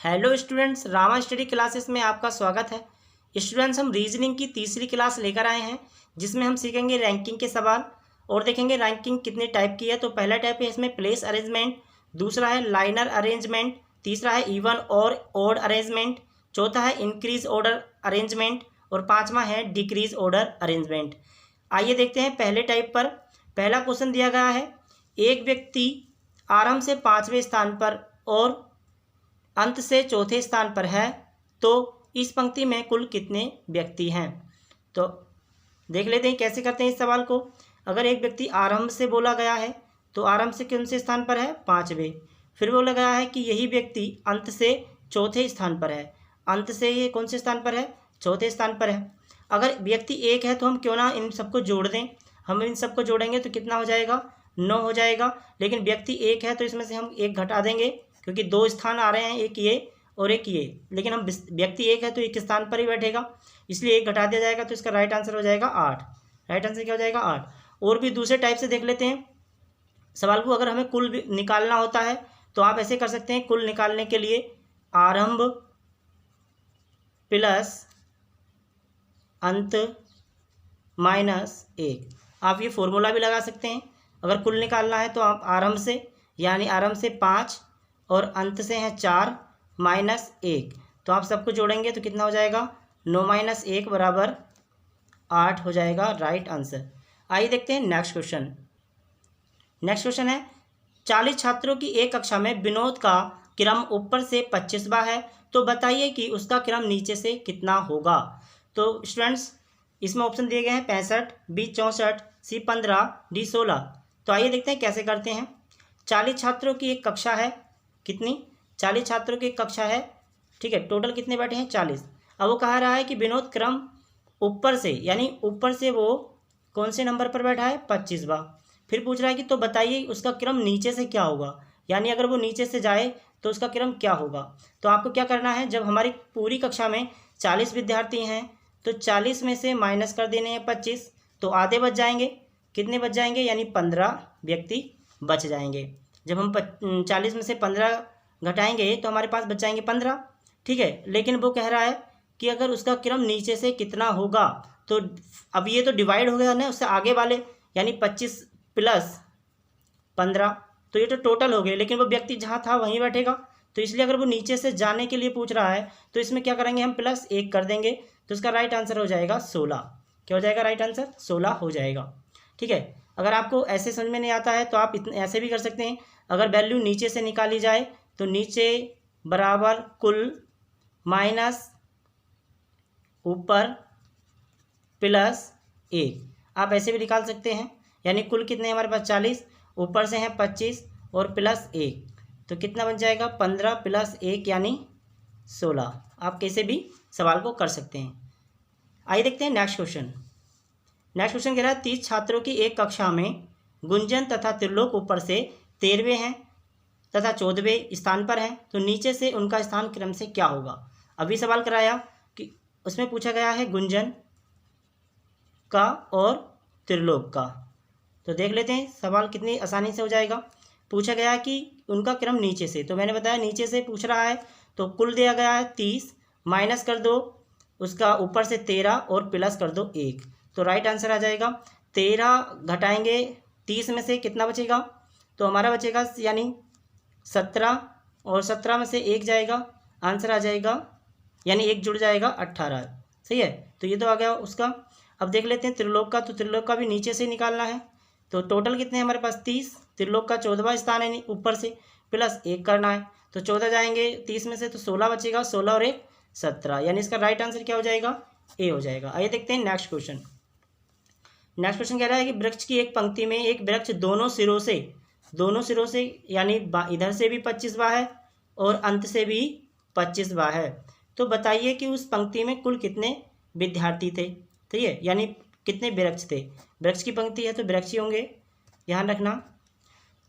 Hello students, Rama study classes में आपका स्वागत है। स्टूडेंट्स, हम रीजनिंग की तीसरी क्लास लेकर आए हैं जिसमें हम सीखेंगे रैंकिंग के सवाल और देखेंगे रैंकिंग कितने टाइप की है। तो पहला टाइप है इसमें प्लेस अरेंजमेंट, दूसरा है लाइनर अरेंजमेंट, तीसरा है इवन और ऑड अरेंजमेंट, चौथा है इंक्रीज ऑर्डर अरेंजमेंट और पाँचवा है डिक्रीज ऑर्डर अरेंजमेंट। आइए देखते हैं पहले टाइप पर। पहला क्वेश्चन दिया गया है, एक व्यक्ति आरंभ से 5वें स्थान पर और अंत से चौथे स्थान पर है, तो इस पंक्ति में कुल कितने व्यक्ति हैं। तो देख लेते हैं कैसे करते हैं इस सवाल को। अगर एक व्यक्ति आरंभ से बोला गया है तो आरंभ से कौन से स्थान पर है, 5वें। फिर बोला गया है कि यही व्यक्ति अंत से चौथे स्थान पर है, अंत से ये कौन से स्थान पर है, चौथे स्थान पर है। अगर व्यक्ति एक है तो हम क्यों ना इन सबको जोड़ दें। हम इन सबको जोड़ेंगे तो कितना हो जाएगा, 9 हो जाएगा। लेकिन व्यक्ति एक है तो इसमें से हम एक घटा देंगे क्योंकि 2 स्थान आ रहे हैं, एक ये और एक ये। लेकिन हम व्यक्ति एक है तो एक स्थान पर ही बैठेगा, इसलिए एक घटा दिया जाएगा। तो इसका राइट आंसर हो जाएगा 8। राइट आंसर क्या हो जाएगा, 8। और भी दूसरे टाइप से देख लेते हैं सवाल को। अगर हमें कुल निकालना होता है तो आप ऐसे कर सकते हैं। कुल निकालने के लिए आरंभ प्लस अंत माइनस 1, आप ये फॉर्मूला भी लगा सकते हैं। अगर कुल निकालना है तो आप आरंभ से, यानी आरंभ से 5 और अंत से है 4 माइनस 1, तो आप सबको जोड़ेंगे तो कितना हो जाएगा, 9 माइनस 1 बराबर 8 हो जाएगा राइट आंसर। आइए देखते हैं नेक्स्ट क्वेश्चन। नेक्स्ट क्वेश्चन है, 40 छात्रों की एक कक्षा में विनोद का क्रम ऊपर से 25वां है, तो बताइए कि उसका क्रम नीचे से कितना होगा। तो स्टूडेंट्स, इसमें ऑप्शन दिए गए हैं 65, बी 64, सी 15, डी 16। तो आइए देखते हैं कैसे करते हैं। 40 छात्रों की एक कक्षा है, कितनी, 40 छात्रों की एक कक्षा है, ठीक है। टोटल कितने बैठे हैं, 40। अब वो कह रहा है कि विनोद क्रम ऊपर से, यानी ऊपर से वो कौन से नंबर पर बैठा है, 25वां। फिर पूछ रहा है कि तो बताइए उसका क्रम नीचे से क्या होगा, यानी अगर वो नीचे से जाए तो उसका क्रम क्या होगा। तो आपको क्या करना है, जब हमारी पूरी कक्षा में 40 विद्यार्थी हैं तो 40 में से माइनस कर देने हैं 25, तो आधे बच जाएंगे। कितने बच जाएंगे, यानी 15 व्यक्ति बच जाएंगे। जब हम 40 में से 15 घटाएंगे तो हमारे पास बच जाएंगे 15, ठीक है। लेकिन वो कह रहा है कि अगर उसका क्रम नीचे से कितना होगा, तो अब ये तो डिवाइड हो गया ना उससे आगे वाले, यानी 25 प्लस 15, तो ये तो टोटल हो गए। लेकिन वो व्यक्ति जहाँ था वहीं बैठेगा, तो इसलिए अगर वो नीचे से जाने के लिए पूछ रहा है तो इसमें क्या करेंगे, हम प्लस 1 कर देंगे। तो इसका राइट आंसर हो जाएगा 16। क्या हो जाएगा, राइट आंसर 16 हो जाएगा, ठीक है। अगर आपको ऐसे समझ में नहीं आता है तो आप ऐसे भी कर सकते हैं। अगर वैल्यू नीचे से निकाली जाए तो नीचे बराबर कुल माइनस ऊपर प्लस 1, आप ऐसे भी निकाल सकते हैं। यानी कुल कितने हमारे पास 40, ऊपर से हैं 25 और प्लस 1, तो कितना बन जाएगा, 15 प्लस 1 यानी 16। आप कैसे भी सवाल को कर सकते हैं। आइए देखते हैं नेक्स्ट क्वेश्चन। नेक्स्ट क्वेश्चन कह रहा है, 30 छात्रों की एक कक्षा में गुंजन तथा त्रिलोक ऊपर से 13वें हैं तथा 14वें स्थान पर हैं, तो नीचे से उनका स्थान क्रम से क्या होगा। अभी सवाल कराया कि उसमें पूछा गया है गुंजन का और त्रिलोक का। तो देख लेते हैं सवाल कितनी आसानी से हो जाएगा। पूछा गया है कि उनका क्रम नीचे से, तो मैंने बताया नीचे से पूछ रहा है, तो कुल दिया गया है 30, माइनस कर दो उसका ऊपर से 13 और प्लस कर दो 1, तो राइट आंसर आ जाएगा। 13 घटाएंगे 30 में से कितना बचेगा, तो हमारा बचेगा यानी 17, और 17 में से 1 जाएगा, आंसर आ जाएगा, यानी 1 जुड़ जाएगा 18, सही है। तो ये तो आ गया उसका। अब देख लेते हैं त्रिलोक का, तो त्रिलोक का भी नीचे से निकालना है। तो टोटल कितने हैं हमारे पास, 30, त्रिलोक का 14वां स्थान है ऊपर से, प्लस 1 करना है, तो 14 जाएंगे 30 में से तो 16 बचेगा, 16 और 1 17, यानी इसका राइट आंसर क्या हो जाएगा, ए हो जाएगा। आइए देखते हैं नेक्स्ट क्वेश्चन। नेक्स्ट क्वेश्चन कह रहा है कि वृक्ष की एक पंक्ति में एक वृक्ष दोनों सिरों से यानी इधर से भी 25वां है और अंत से भी 25वां है, तो बताइए कि उस पंक्ति में कुल कितने विद्यार्थी थे, ठीक है, यानी कितने वृक्ष थे। वृक्ष की पंक्ति है तो वृक्ष ही होंगे, ध्यान रखना।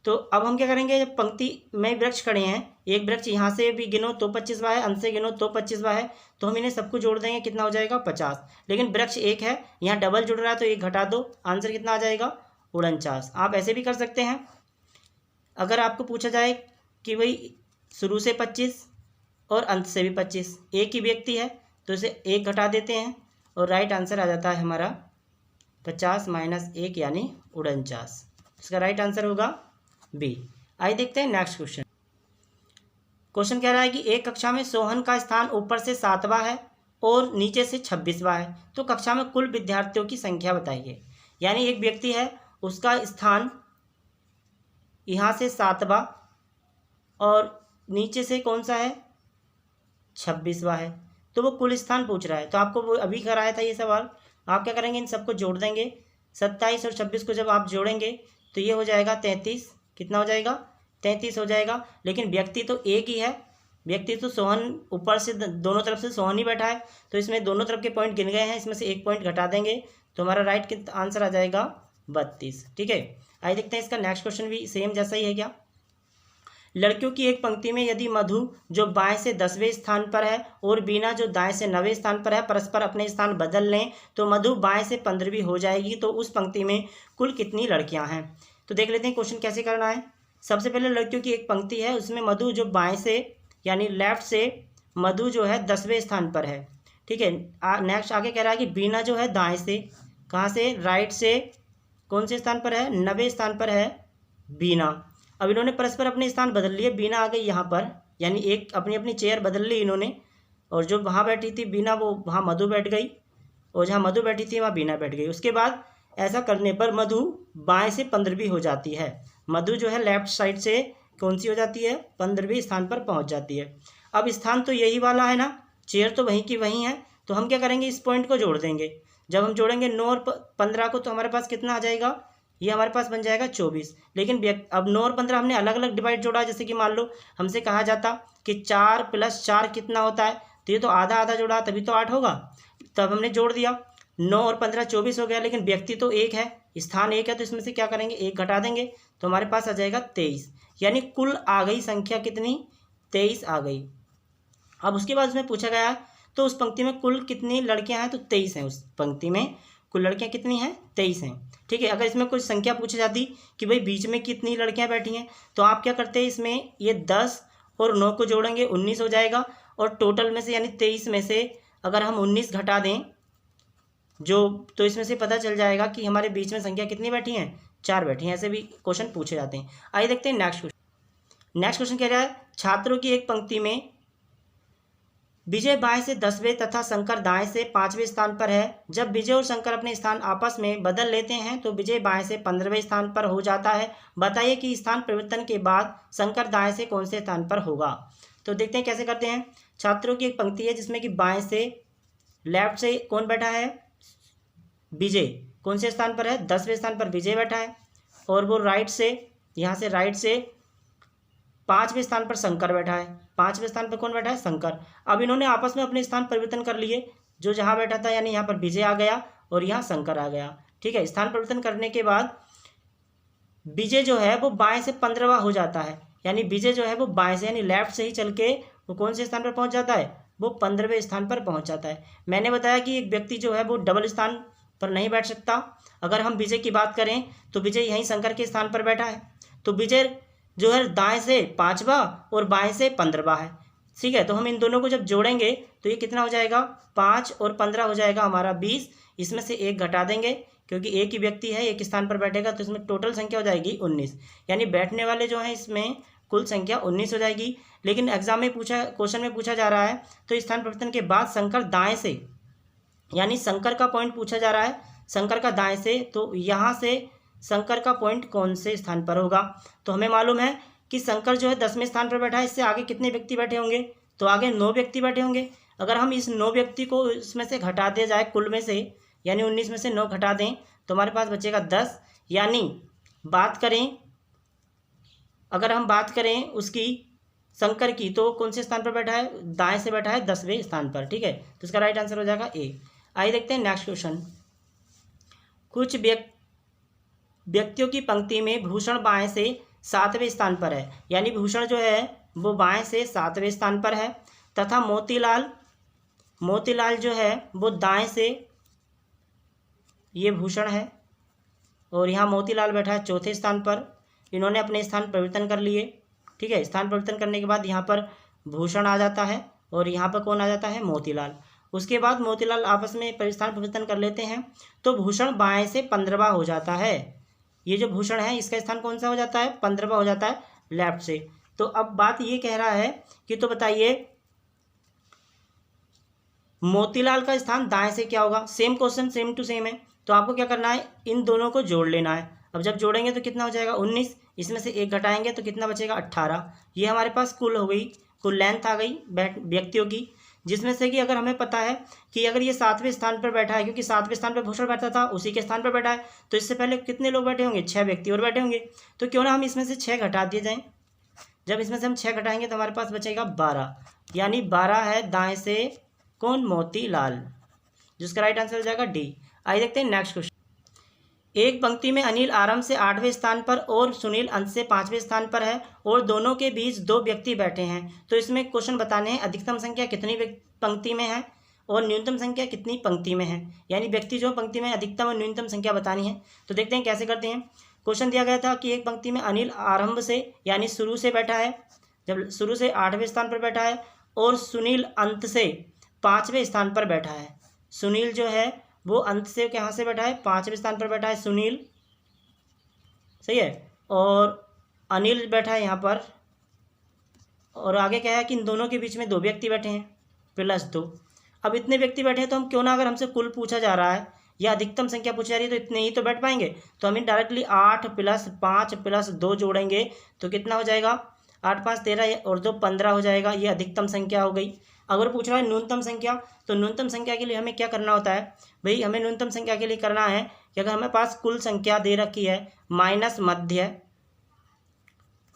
तो अब हम क्या करेंगे, जब पंक्ति में वृक्ष खड़े हैं, एक वृक्ष यहाँ से भी गिनो तो 25वां है, अंत से गिनो तो 25वां है, तो हम इन्हें सबको जोड़ देंगे, कितना हो जाएगा 50। लेकिन वृक्ष एक है, यहाँ डबल जुड़ रहा है तो 1 घटा दो, आंसर कितना आ जाएगा 49। आप ऐसे भी कर सकते हैं। अगर आपको पूछा जाए कि भाई शुरू से 25 और अंत से भी 25। एक ही व्यक्ति है तो इसे 1 घटा देते हैं और राइट आंसर आ जाता है हमारा 50 माइनस 1 यानी 49। इसका राइट आंसर होगा बी। आइए देखते हैं नेक्स्ट क्वेश्चन। क्वेश्चन कह रहा है कि एक कक्षा में सोहन का स्थान ऊपर से 7वां है और नीचे से 26वां है, तो कक्षा में कुल विद्यार्थियों की संख्या बताइए। यानी एक व्यक्ति है, उसका स्थान यहाँ से 7वां और नीचे से कौन सा है, 26वां है, तो वो कुल स्थान पूछ रहा है। तो आपको वो अभी कराया था ये सवाल। आप क्या करेंगे, इन सबको जोड़ देंगे। 27 और 26 को जब आप जोड़ेंगे तो ये हो जाएगा 33। कितना हो जाएगा, 33 हो जाएगा। लेकिन व्यक्ति तो एक ही है, व्यक्ति तो सोहन ऊपर से दोनों तरफ से सोहन ही बैठा है, तो इसमें दोनों तरफ के पॉइंट गिन गए हैं, इसमें से 1 पॉइंट घटा देंगे तो हमारा राइट आंसर आ जाएगा 32। ठीक है, आइए देखते हैं इसका नेक्स्ट क्वेश्चन भी सेम जैसा ही है क्या। लड़कियों की एक पंक्ति में यदि मधु जो बाएं से 10वें स्थान पर है और बीना जो दाएं से 9वें स्थान पर है परस्पर अपने स्थान बदल लें तो मधु बाएं से 15वीं हो जाएगी, तो उस पंक्ति में कुल कितनी लड़कियां हैं। तो देख लेते हैं क्वेश्चन कैसे करना है। सबसे पहले लड़कियों की एक पंक्ति है, उसमें मधु जो बाएं से यानी लेफ्ट से मधु जो है 10वें स्थान पर है। ठीक है, नेक्स्ट आगे कह रहा है कि बीना जो है दाएं से, कहाँ से, राइट से कौन से स्थान पर है, 9वें स्थान पर है बीना। अब इन्होंने परस्पर अपने स्थान बदल लिए, बीना आ गई यहाँ पर, यानी एक अपनी अपनी चेयर बदल ली इन्होंने, और जो वहाँ बैठी थी बीना वो वहाँ मधु बैठ गई, और जहाँ मधु बैठी थी वहाँ बीना बैठ गई। उसके बाद ऐसा करने पर मधु बाएं से 15वीं हो जाती है। मधु जो है लेफ्ट साइड से कौन सी हो जाती है, 15वें स्थान पर पहुँच जाती है। अब स्थान तो यही वाला है ना, चेयर तो वहीं की वहीं है, तो हम क्या करेंगे, इस पॉइंट को जोड़ देंगे। जब हम जोड़ेंगे 9 और 15 को तो हमारे पास कितना आ जाएगा, ये हमारे पास बन जाएगा 24। लेकिन अब 9 और 15 हमने अलग अलग डिवाइड जोड़ा। जैसे कि मान लो हमसे कहा जाता कि 4 + 4 कितना होता है, तो ये तो आधा आधा जोड़ा तभी तो 8 होगा, तब हमने जोड़ दिया। 9 और 15 24 हो गया, लेकिन व्यक्ति तो एक है, स्थान एक है, तो इसमें से क्या करेंगे, 1 घटा देंगे तो हमारे पास आ जाएगा 23। यानी कुल आ गई संख्या कितनी, 23 आ गई। अब उसके बाद उसमें पूछा गया तो उस पंक्ति में कुल कितनी लड़कियां हैं, तो 23 हैं। उस पंक्ति में कुल लड़कियां कितनी हैं, 23 हैं। ठीक है, अगर इसमें कुछ संख्या पूछी जाती कि भाई बीच में कितनी लड़कियां बैठी हैं, तो आप क्या करते हैं, इसमें ये 10 और 9 को जोड़ेंगे 19 हो जाएगा, और टोटल में से यानी 23 में से अगर हम 19 घटा दें जो, तो इसमें से पता चल जाएगा कि हमारे बीच में संख्या कितनी बैठी हैं, 4 बैठी हैं। ऐसे भी क्वेश्चन पूछे जाते हैं। आइए देखते हैं नेक्स्ट क्वेश्चन। नेक्स्ट क्वेश्चन कह रहा है, छात्रों की एक पंक्ति में विजय बाएं से 10वें तथा शंकर दाएं से 5वें स्थान पर है। जब विजय और शंकर अपने स्थान आपस में बदल लेते हैं तो विजय बाएं से 15वें स्थान पर हो जाता है। बताइए कि स्थान परिवर्तन के बाद शंकर दाएं से कौन से स्थान पर होगा। तो देखते हैं कैसे करते हैं। छात्रों की एक पंक्ति है जिसमें कि बाएं से लेफ्ट से कौन बैठा है, विजय कौन से स्थान पर है, 10वें स्थान पर विजय बैठा है, और वो राइट से, यहाँ से राइट से 5वें स्थान पर शंकर बैठा है। 5वें स्थान पर कौन बैठा है, शंकर। अब इन्होंने आपस में अपने स्थान परिवर्तन कर लिए, जो जहाँ बैठा था यानी यहाँ पर विजय आ गया और यहाँ शंकर आ गया। ठीक है, स्थान परिवर्तन करने के बाद विजय जो है वो बाएं से 15वां हो जाता है, यानी विजय जो है वो बाएं से यानी लेफ्ट से ही चल के वो कौन से स्थान पर पहुँच जाता है, वो 15वें स्थान पर पहुँच जाता है। मैंने बताया कि एक व्यक्ति जो है वो डबल स्थान पर नहीं बैठ सकता। अगर हम विजय की बात करें तो विजय यहीं शंकर के स्थान पर बैठा है, तो विजय जो है दाएं से 5वां और बाएं से 15वां है। ठीक है, तो हम इन दोनों को जब जोड़ेंगे तो ये कितना हो जाएगा, 5 और 15 हो जाएगा हमारा 20। इसमें से 1 घटा देंगे क्योंकि एक ही व्यक्ति है, एक स्थान पर बैठेगा, तो इसमें टोटल संख्या हो जाएगी 19। यानी बैठने वाले जो हैं इसमें कुल संख्या 19 हो जाएगी। लेकिन एग्जाम में क्वेश्चन में पूछा जा रहा है तो स्थान परिवर्तन के बाद शंकर दाएँ से, यानी शंकर का पॉइंट पूछा जा रहा है, शंकर का दाएँ से, तो यहाँ से शंकर का पॉइंट कौन से स्थान पर होगा। तो हमें मालूम है कि शंकर जो है 10वें स्थान पर बैठा है, इससे आगे कितने व्यक्ति बैठे होंगे, तो आगे 9 व्यक्ति बैठे होंगे। अगर हम इस 9 व्यक्ति को इसमें से घटा दिया जाए कुल में से, यानी 19 में से 9 घटा दें तो हमारे पास बचेगा 10। यानी बात करें, अगर हम बात करें उसकी शंकर की, तो कौन से स्थान पर बैठा है, दाएं से बैठा है 10वें स्थान पर। ठीक है, तो इसका राइट आंसर हो जाएगा ए। आइए देखते हैं नेक्स्ट क्वेश्चन। कुछ व्यक्तियों की पंक्ति में भूषण बाएं से 7वें स्थान पर है, यानी भूषण जो है वो बाएं से 7वें स्थान पर है, तथा मोतीलाल जो है वो दाएं से, ये भूषण है और यहाँ मोतीलाल बैठा है 4थे स्थान पर। इन्होंने अपने स्थान परिवर्तन कर लिए। ठीक है, स्थान परिवर्तन करने के बाद यहाँ पर भूषण आ जाता है और यहाँ पर कौन आ जाता है, मोतीलाल। उसके बाद मोतीलाल आपस में स्थान परिवर्तन कर लेते हैं, तो भूषण बाएं से 15वां हो जाता है। ये जो भूषण है इसका स्थान कौन सा हो जाता है, 15वां हो जाता है लेफ्ट से। तो अब बात ये कह रहा है कि तो बताइए मोतीलाल का स्थान दाएं से क्या होगा। Same question, same to same है, तो आपको क्या करना है, इन दोनों को जोड़ लेना है। अब जब जोड़ेंगे तो कितना हो जाएगा, 19, इसमें से 1 घटाएंगे तो कितना बचेगा, 18। ये हमारे पास कुल हो गई, कुल लेंथ आ गई व्यक्तियों की, जिसमें से कि अगर हमें पता है कि अगर ये 7वें स्थान पर बैठा है, क्योंकि 7वें स्थान पर भूषण बैठा था, उसी के स्थान पर बैठा है, तो इससे पहले कितने लोग बैठे होंगे, 6 व्यक्ति और बैठे होंगे। तो क्यों ना हम इसमें से 6 घटा दिए जाएँ। जब इसमें से हम 6 घटाएंगे तो हमारे पास बचेगा 12, यानी 12 है दाएं से कौन, मोतीलाल, जिसका राइट आंसर हो जाएगा डी। आइए देखते हैं नेक्स्ट क्वेश्चन। एक पंक्ति में अनिल आरंभ से 8वें स्थान पर और सुनील अंत से 5वें स्थान पर है और दोनों के बीच 2 व्यक्ति बैठे हैं। तो इसमें क्वेश्चन बताने हैं अधिकतम संख्या कितनी पंक्ति में है और न्यूनतम संख्या कितनी पंक्ति में है, यानी व्यक्ति जो पंक्ति में अधिकतम और न्यूनतम संख्या बतानी है। तो देखते हैं कैसे करते हैं। क्वेश्चन दिया गया था कि एक पंक्ति में अनिल आरंभ से यानी शुरू से बैठा है, जब शुरू से 8वें स्थान पर बैठा है, और सुनील अंत से 5वें स्थान पर बैठा है। सुनील जो है वो अंत से कहाँ से बैठा है, 5वें स्थान पर बैठा है सुनील, सही है, और अनिल बैठा है यहाँ पर, और आगे क्या है कि इन दोनों के बीच में 2 व्यक्ति बैठे हैं +2। अब इतने व्यक्ति बैठे हैं तो हम क्यों ना, अगर हमसे कुल पूछा जा रहा है या अधिकतम संख्या पूछी जा रही है तो इतने ही तो बैठ पाएंगे, तो हम डायरेक्टली 8 + 5 + 2 जोड़ेंगे तो कितना हो जाएगा, 8 × 5 = 13 और 2 = 15 हो जाएगा। ये अधिकतम संख्या हो गई। अगर पूछ रहा है न्यूनतम संख्या, तो न्यूनतम संख्या के लिए हमें क्या करना होता है भाई, हमें न्यूनतम संख्या के लिए करना है कि अगर हमें पास कुल संख्या दे रखी है माइनस मध्य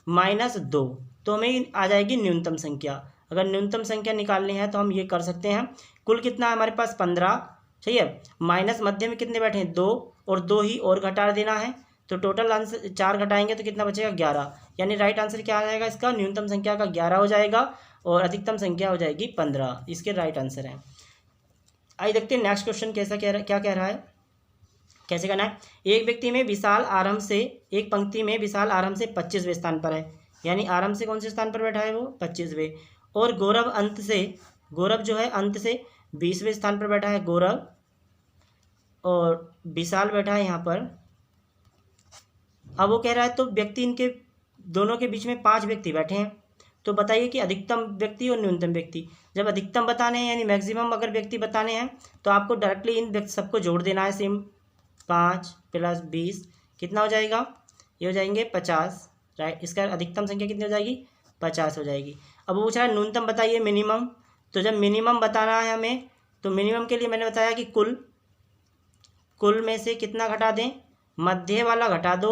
-2, तो हमें आ जाएगी न्यूनतम संख्या। अगर न्यूनतम संख्या निकालनी है तो हम ये कर सकते हैं, कुल कितना है हमारे पास 15, सही है, माइनस मध्य में कितने बैठे हैं 2, और 2 ही और घटा देना है, तो टोटल आंसर 4 घटाएंगे तो कितना बचेगा 11, यानी राइट आंसर क्या आ जाएगा इसका, न्यूनतम संख्या का 11 हो जाएगा और अधिकतम संख्या हो जाएगी 15, इसके राइट आंसर है। आइए देखते हैं नेक्स्ट क्वेश्चन कैसा क्या कह रहा है, कैसे करना है। एक व्यक्ति में विशाल आरंभ से, एक पंक्ति में विशाल आरंभ से 25वें स्थान पर है, यानी आरंभ से कौन से स्थान पर बैठा है वो 25वें, और गौरव अंत से, गौरव जो है अंत से 20वें स्थान पर बैठा है गौरव, और विशाल बैठा है यहाँ पर। अब वो कह रहा है तो व्यक्ति इनके दोनों के बीच में 5 व्यक्ति बैठे हैं, तो बताइए कि अधिकतम व्यक्ति और न्यूनतम व्यक्ति। जब अधिकतम बताने हैं यानी मैक्सिमम अगर व्यक्ति बताने हैं तो आपको डायरेक्टली इन व्यक्ति सबको जोड़ देना है सेम, 5 + 20 कितना हो जाएगा, ये हो जाएंगे 50, राइट। इसका अधिकतम संख्या कितनी हो जाएगी, 50 हो जाएगी। अब वो पूछ रहा है न्यूनतम बताइए मिनिमम, तो जब मिनिमम बताना है हमें तो मिनिमम के लिए मैंने बताया कि कुल में से कितना घटा दें, मध्य वाला घटा दो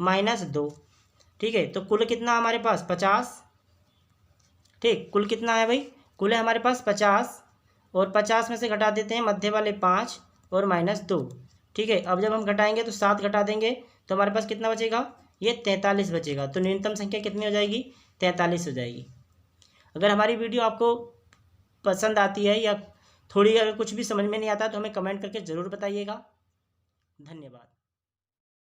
-2, ठीक है। तो कुल कितना हमारे पास 50, ठीक, कुल कितना है भाई, कुल है हमारे पास 50, और 50 में से घटा देते हैं मध्य वाले 5 और -2, ठीक है। अब जब हम घटाएंगे तो 7 घटा देंगे तो हमारे पास कितना बचेगा, ये 43 बचेगा। तो न्यूनतम संख्या कितनी हो जाएगी, 43 हो जाएगी। अगर हमारी वीडियो आपको पसंद आती है या थोड़ी अगर कुछ भी समझ में नहीं आता तो हमें कमेंट करके ज़रूर बताइएगा। धन्यवाद।